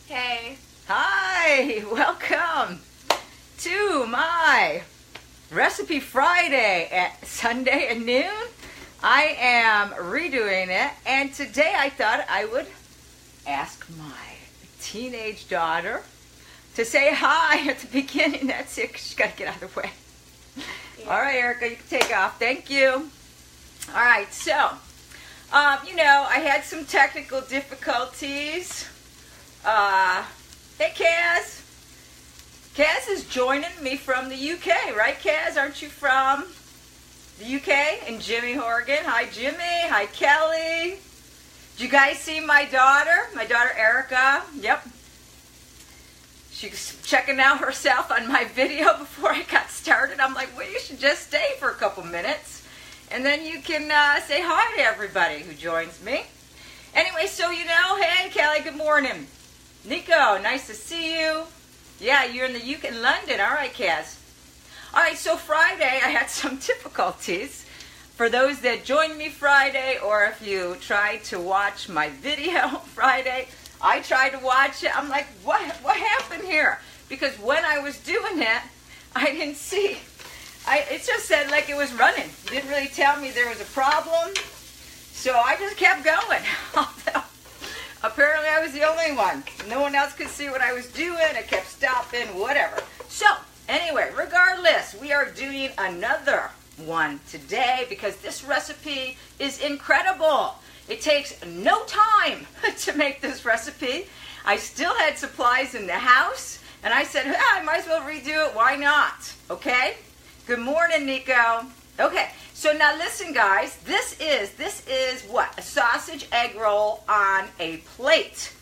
Hey. Hi, welcome to my Recipe Friday at Sunday at noon. I am redoing it, and today I thought I would ask my teenage daughter to say hi at the beginning. That's it, 'cause she's got to get out of the way. Yeah. All right, Erica, you can take off. Thank you. All right, so, I had some technical difficulties. Hey, Kaz. Kaz is joining me from the UK, right, Kaz? Aren't you from the UK? And Jimmy Horgan. Hi, Jimmy. Hi, Kelly. Did you guys see my daughter? My daughter, Erica. Yep. She's checking out herself on my video before I got started. I'm like, well, you should just stay for a couple minutes, and then you can say hi to everybody who joins me. Anyway, so hey, Kelly, good morning. Nico, nice to see you. Yeah, you're in the UK, in London. All right, Kaz. All right, so Friday, I had some difficulties. For those that joined me Friday, or if you tried to watch my video Friday, I tried to watch it. I'm like, what happened here? Because when I was doing it, I didn't see. It just said like it was running. It didn't really tell me there was a problem. So I just kept going. Apparently I was the only one. No one else could see what I was doing. I kept stopping, whatever. So, anyway, regardless, we are doing another one today because this recipe is incredible. It takes no time to make this recipe. I still had supplies in the house, and I said, I might as well redo it. Why not? Okay? Good morning, Nico. Okay, so now listen, guys. This is what? A sausage egg roll on a plate.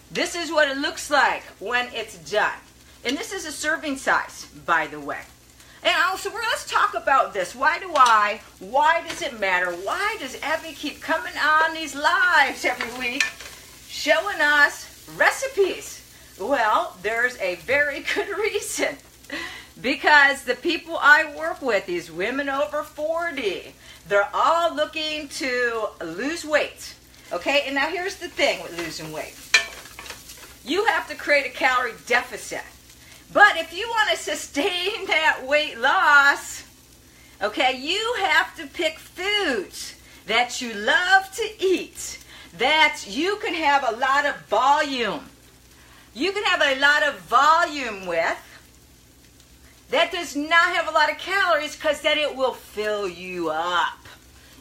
This is what it looks like when it's done. And this is a serving size, by the way. And also, let's talk about this. Why does it matter? Why does Abby keep coming on these lives every week showing us recipes? Well, there's a very good reason. Because the people I work with, these women over 40, they're all looking to lose weight. Okay, and now here's the thing with losing weight. You have to create a calorie deficit. But if you want to sustain that weight loss, okay, you have to pick foods that you love to eat, that you can have a lot of volume. You can have a lot of volume with. That does not have a lot of calories because then it will fill you up.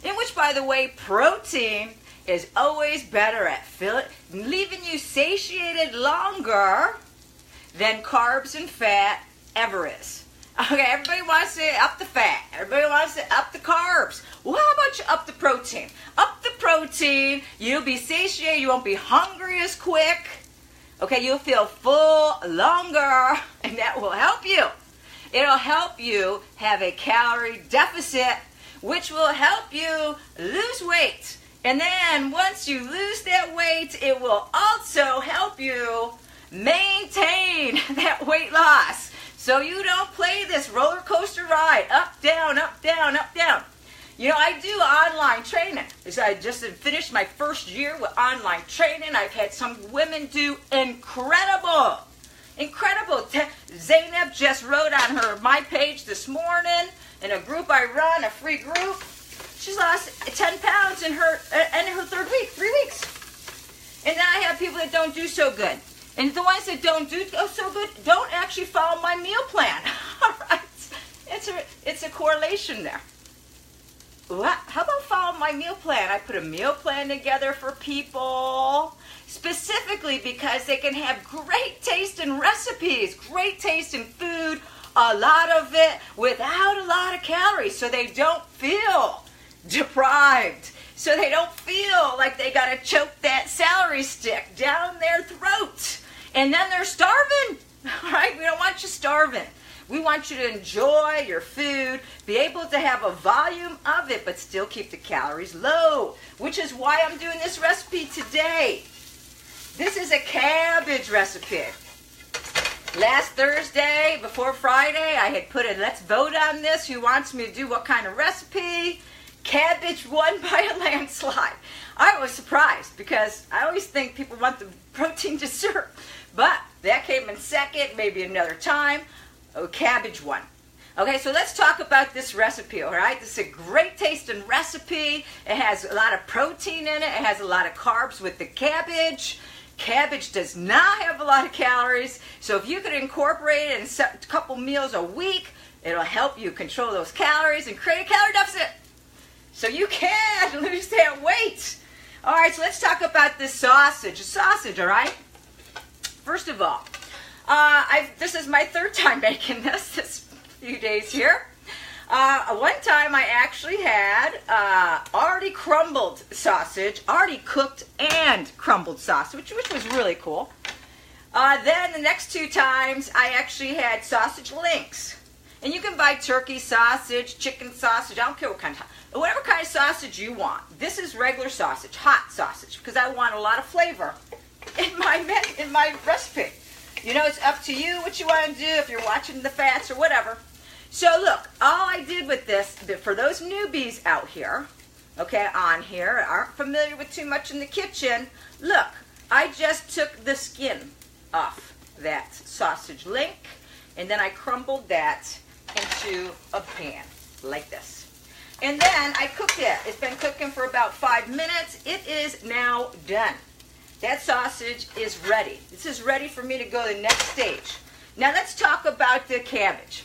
In which, by the way, protein is always better at leaving you satiated longer than carbs and fat ever is. Okay, everybody wants to up the fat. Everybody wants to up the carbs. Well, how about you up the protein? Up the protein, you'll be satiated, you won't be hungry as quick. Okay, you'll feel full longer, and that will help you. It'll help you have a calorie deficit, which will help you lose weight. And then once you lose that weight, it will also help you maintain that weight loss. So you don't play this roller coaster ride, up, down, up, down, up, down. I do online training. I just finished my first year with online training. I've had some women do incredible. Zainab just wrote on my page this morning in a group I run, a free group. She's lost 10 pounds in her third week, 3 weeks. And then I have people that don't do so good. And the ones that don't do so good don't actually follow my meal plan. All right, it's a correlation there. How about follow my meal plan? I put a meal plan together for people specifically because they can have great taste in recipes, great taste in food, a lot of it without a lot of calories, so they don't feel deprived, so they don't feel like they got to choke that celery stick down their throat, and then they're starving. All right, we don't want you starving. We want you to enjoy your food, be able to have a volume of it, but still keep the calories low, which is why I'm doing this recipe today. This is a cabbage recipe. Last Thursday, before Friday, I had put a let's vote on this. Who wants me to do what kind of recipe? Cabbage won by a landslide. I was surprised because I always think people want the protein dessert. But that came in second, maybe another time. A cabbage one. Okay, so let's talk about this recipe, all right? This is a great tasting recipe. It has a lot of protein in it. It has a lot of carbs with the cabbage. Cabbage does not have a lot of calories. So if you could incorporate it in a couple meals a week, it'll help you control those calories and create a calorie deficit. So you can lose that weight. All right, so let's talk about this sausage. Sausage, all right? First of all, this is my third time making this few days here. One time I actually had already crumbled sausage, already cooked and crumbled sausage, which was really cool. Then the next two times I actually had sausage links. And you can buy turkey sausage, chicken sausage, I don't care what kind of, whatever kind of sausage you want. This is regular sausage, hot sausage, because I want a lot of flavor in my recipe. You know, it's up to you what you want to do if you're watching the fats or whatever. So look, all I did with this, for those newbies out here, okay, on here, aren't familiar with too much in the kitchen, look, I just took the skin off that sausage link, and then I crumbled that into a pan, like this. And then I cooked it. It's been cooking for about 5 minutes. It is now done. That sausage is ready. This is ready for me to go to the next stage. Now let's talk about the cabbage.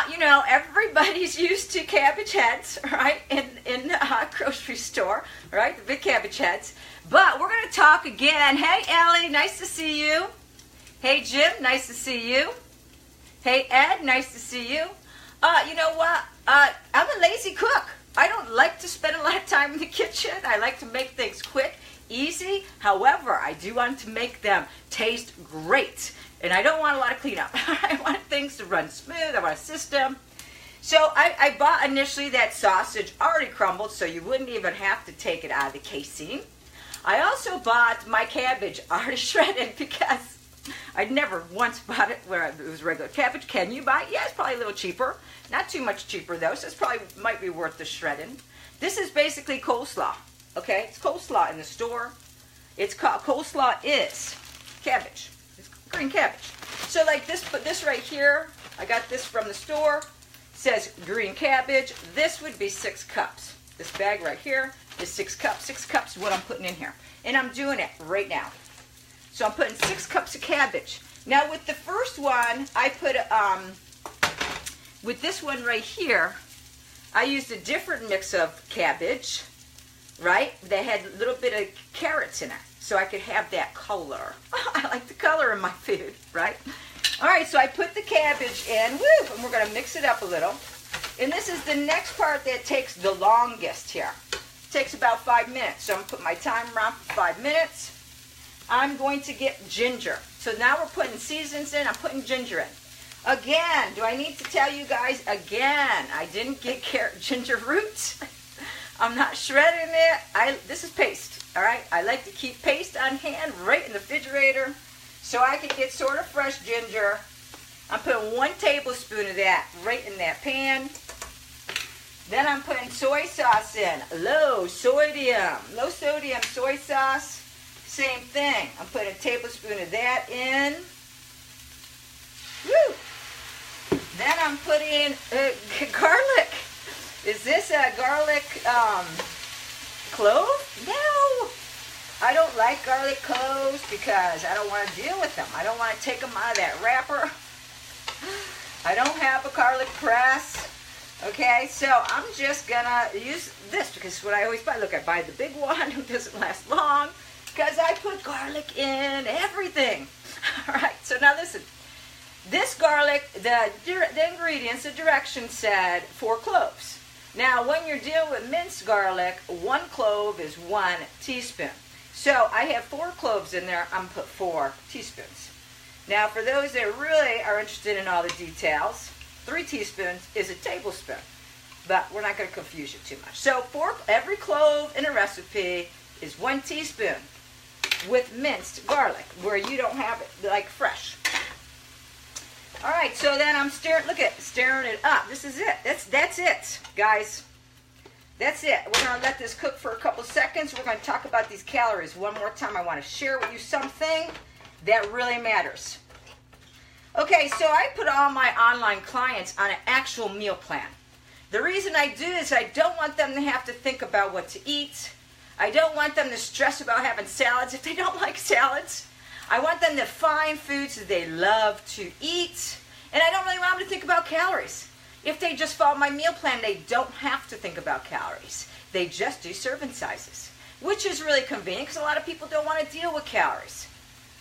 You know, everybody's used to cabbage heads, right, in the grocery store, right, the big cabbage heads. But we're going to talk again. Hey, Ellie, nice to see you. Hey, Jim, nice to see you. Hey, Ed, nice to see you. You know what? I'm a lazy cook. I don't like to spend a lot of time in the kitchen. I like to make things quick, easy. However, I do want to make them taste great. And I don't want a lot of cleanup. I want things to run smooth. I want a system. So I bought initially that sausage already crumbled, so you wouldn't even have to take it out of the casing. I also bought my cabbage already shredded because I'd never once bought it where it was regular cabbage. Can you buy it? Yeah, it's probably a little cheaper. Not too much cheaper though, so it's probably might be worth the shredding. This is basically coleslaw. Okay, it's coleslaw in the store. It's called coleslaw is cabbage. Green cabbage. So like this right here, I got this from the store. It says green cabbage. This would be 6 cups. This bag right here is 6 cups. 6 cups is what I'm putting in here. And I'm doing it right now. So I'm putting 6 cups of cabbage. Now with the first one, I put, with this one right here, I used a different mix of cabbage, right? That had a little bit of carrots in it. So I could have that color. I like the color in my food, right? All right, so I put the cabbage in, woo, and we're gonna mix it up a little. And this is the next part that takes the longest here. It takes about 5 minutes. So I'm gonna put my timer on for 5 minutes. I'm going to get ginger. So now we're putting seasons in, I'm putting ginger in. Again, do I need to tell you guys again, I didn't get ginger roots. I'm not shredding it. This is paste. All right, I like to keep paste on hand right in the refrigerator so I can get sort of fresh ginger. I'm putting 1 tablespoon of that right in that pan. Then I'm putting soy sauce in, low sodium soy sauce. Same thing. I'm putting a tablespoon of that in. Woo! Then I'm putting garlic. Is this a garlic clove? No. I don't like garlic cloves because I don't want to deal with them. I don't want to take them out of that wrapper. I don't have a garlic press. Okay, so I'm just gonna use this because it's what I always buy. Look, I buy the big one. It doesn't last long because I put garlic in everything. All right, so now listen. This garlic, the ingredients, the directions said 4 cloves. Now, when you're dealing with minced garlic, 1 clove is 1 teaspoon. So I have 4 cloves in there. I'm going to put 4 teaspoons. Now, for those that really are interested in all the details, 3 teaspoons is a tablespoon. But we're not going to confuse you too much. So every clove in a recipe is 1 teaspoon with minced garlic, where you don't have it like fresh. All right, so then I'm stirring it up. This is it. That's it, guys. That's it. We're going to let this cook for a couple seconds. We're going to talk about these calories one more time. I want to share with you something That really matters. Okay, so I put all my online clients on an actual meal plan. The reason I do is I don't want them to have to think about what to eat. I don't want them to stress about having salads if they don't like salads. I want them to find foods that they love to eat. And I don't really want them to think about calories. If they just follow my meal plan, they don't have to think about calories. They just do serving sizes, which is really convenient because a lot of people don't want to deal with calories.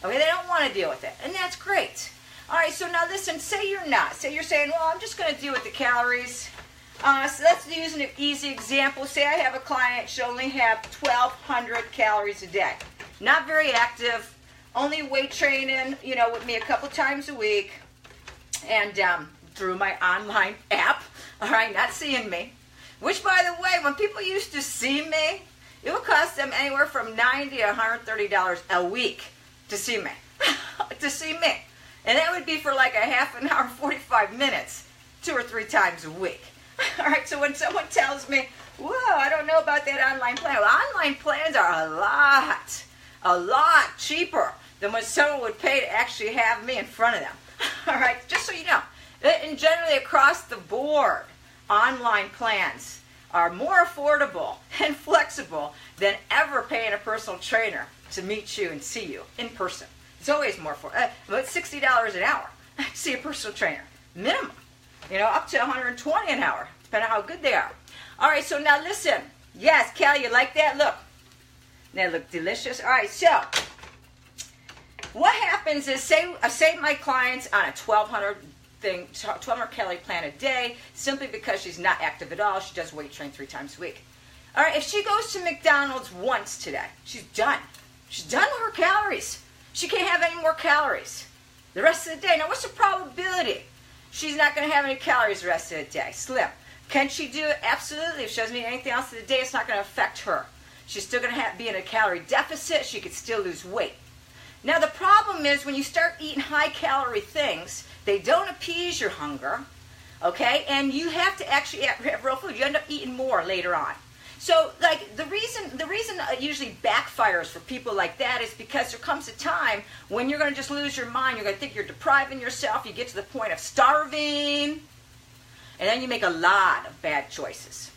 Okay, they don't want to deal with it, and that's great. All right, so now listen, say you're not. Say you're saying, well, I'm just going to deal with the calories. So let's use an easy example. Say I have a client, she'll only have 1,200 calories a day. Not very active, only weight training, with me a couple times a week, and through my online app, all right, not seeing me. Which, by the way, when people used to see me, it would cost them anywhere from $90 to $130 a week to see me. To see me. And that would be for like a half an hour, 45 minutes, 2 or 3 times a week. All right, so when someone tells me, whoa, I don't know about that online plan. Well, online plans are a lot cheaper than what someone would pay to actually have me in front of them. All right, just so you know. And generally across the board, online plans are more affordable and flexible than ever paying a personal trainer to meet you and see you in person. It's always more affordable. About $60 an hour to see a personal trainer, minimum. Up to $120 an hour, depending on how good they are. All right, so now listen. Yes, Callie, you like that? Look. They look delicious. All right, so what happens is, say my client's on a 1,200 calorie plan a day, simply because she's not active at all. She does weight train 3 times a week. All right, if she goes to McDonald's once today, she's done. She's done with her calories. She can't have any more calories the rest of the day. Now, what's the probability she's not going to have any calories the rest of the day? Slim. Can she do it? Absolutely. If she doesn't eat anything else of the day, it's not going to affect her. She's still going to be in a calorie deficit. She could still lose weight. Now, the problem is when you start eating high-calorie things, they don't appease your hunger, okay? And you have to actually have real food. You end up eating more later on. So, like, the reason it usually backfires for people like that is because there comes a time when you're going to just lose your mind. You're going to think you're depriving yourself. You get to the point of starving, and then you make a lot of bad choices.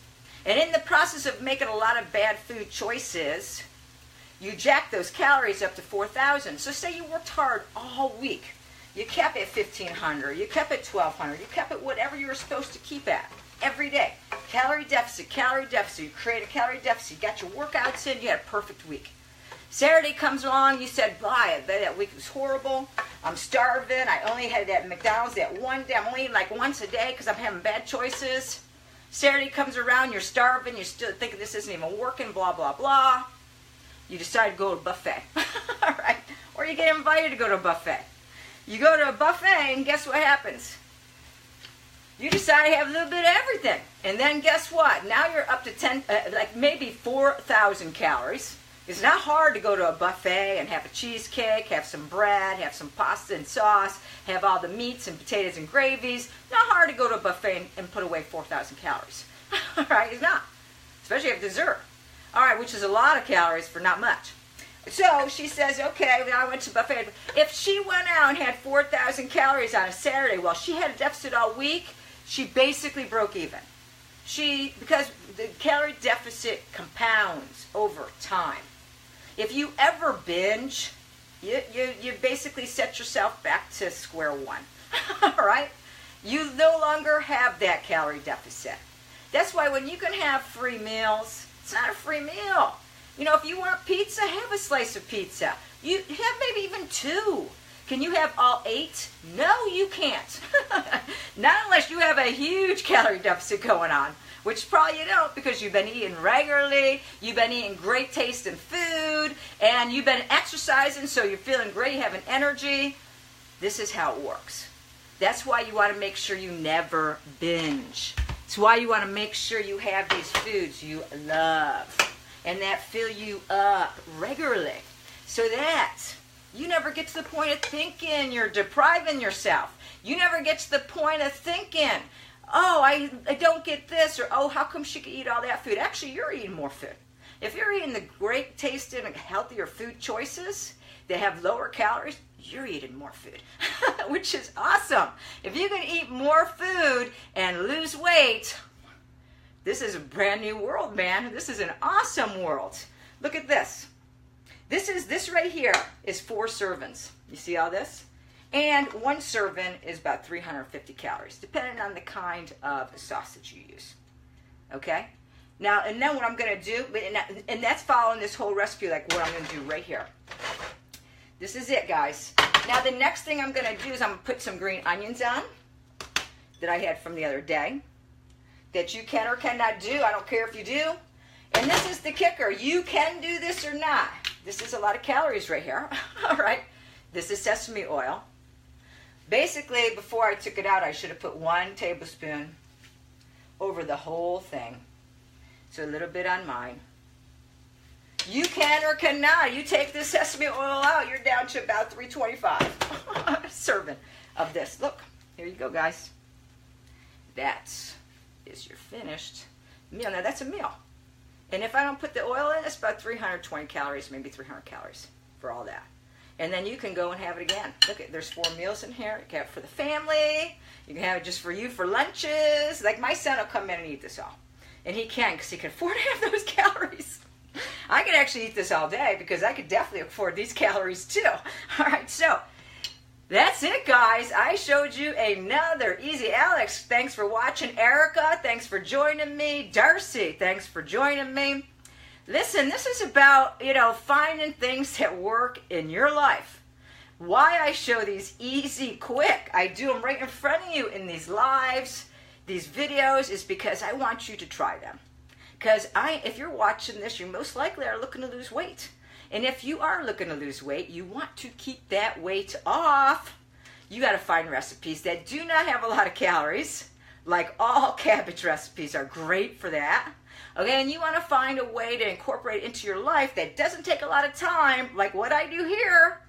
And in the process of making a lot of bad food choices, you jack those calories up to 4,000. So say you worked hard all week. You kept it 1,500. You kept it 1,200. You kept it whatever you were supposed to keep at every day. Calorie deficit, calorie deficit. You create a calorie deficit. You got your workouts in. You had a perfect week. Saturday comes along. You said, bye, that week was horrible. I'm starving. I only had that McDonald's that one day. I'm only eating like once a day because I'm having bad choices. Saturday comes around. You're starving. You're still thinking this isn't even working, blah, blah, blah. You decide to go to a buffet. All right. Or you get invited to go to a buffet. You go to a buffet, and guess what happens? You decide to have a little bit of everything. And then guess what? Now you're up to maybe 4,000 calories. It's not hard to go to a buffet and have a cheesecake, have some bread, have some pasta and sauce, have all the meats and potatoes and gravies. Not hard to go to a buffet and put away 4,000 calories. All right, it's not. Especially if dessert. All right, which is a lot of calories for not much. So she says, okay, I went to buffet. If she went out and had 4,000 calories on a Saturday while she had a deficit all week, she basically broke even. Because the calorie deficit compounds over time. If you ever binge, you basically set yourself back to square one. All right? You no longer have that calorie deficit. That's why when you can have free meals, it's not a free meal. If you want pizza, have a slice of pizza. You have maybe even 2. Can you have all 8? No, you can't. Not unless you have a huge calorie deficit going on, which probably you don't because you've been eating regularly, you've been eating great tasting food, and you've been exercising, so you're feeling great, having energy. This is how it works. That's why you want to make sure you never binge. It's why you want to make sure you have these foods you love and that fill you up regularly so that you never get to the point of thinking you're depriving yourself. You never get to the point of thinking, oh, I don't get this, or oh, how come she could eat all that food? Actually, you're eating more food. If you're eating the great tasting and healthier food choices, that have lower calories, you're eating more food, which is awesome. If you can eat more food and lose weight, this is a brand new world, man. This is an awesome world. Look at this. This right here is 4 servings. You see all this? And 1 serving is about 350 calories, depending on the kind of sausage you use. Okay? Now, and then what I'm going to do, and that's following this whole recipe, like what I'm going to do right here. This is it, guys. Now, the next thing I'm going to do is I'm going to put some green onions on that I had from the other day that you can or cannot do. I don't care if you do. And this is the kicker. You can do this or not. This is a lot of calories right here. All right. This is sesame oil. Basically, before I took it out, I should have put 1 tablespoon over the whole thing. So a little bit on mine. You can or cannot. You take this sesame oil out, you're down to about 325 serving of this. Look, here you go, guys. That is your finished meal. Now, that's a meal. And if I don't put the oil in, it's about 320 calories, maybe 300 calories for all that. And then you can go and have it again. Look, there's 4 meals in here. You can have it for the family. You can have it just for you for lunches. Like my son will come in and eat this all. And he can because he can afford to have those calories. I could actually eat this all day because I could definitely afford these calories too. All right, so that's it, guys. I showed you another easy. Alex, thanks for watching. Erica, thanks for joining me. Darcy, thanks for joining me. Listen, this is about, finding things that work in your life. Why I show these easy, quick, I do them right in front of you in these lives, these videos, is because I want you to try them. Because if you're watching this, you most likely are looking to lose weight. And if you are looking to lose weight, you want to keep that weight off. You got to find recipes that do not have a lot of calories. Like all cabbage recipes are great for that. Okay, and you want to find a way to incorporate into your life that doesn't take a lot of time, like what I do here,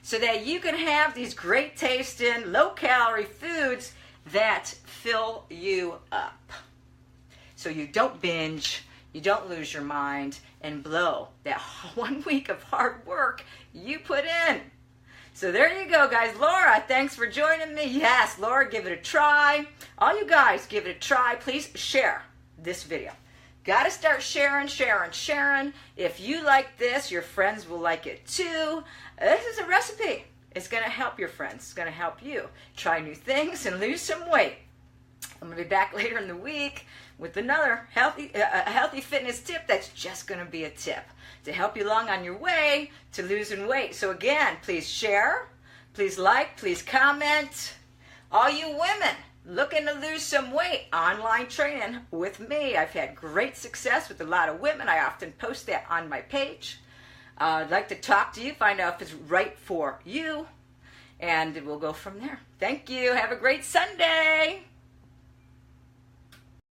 so that you can have these great tasting, low-calorie foods that fill you up. So you don't binge, you don't lose your mind, and blow that 1 week of hard work you put in. So there you go, guys. Laura, thanks for joining me. Yes, Laura, give it a try. All you guys, give it a try. Please share this video. Got to start sharing. If you like this, your friends will like it too. This is a recipe. It's going to help your friends. It's going to help you try new things and lose some weight. I'm going to be back later in the week with another healthy fitness tip that's just going to be a tip to help you along on your way to losing weight. So again, please share, please like, please comment. All you women looking to lose some weight, online training with me. I've had great success with a lot of women. I often post that on my page. I'd like to talk to you, find out if it's right for you, and we'll go from there. Thank you. Have a great Sunday.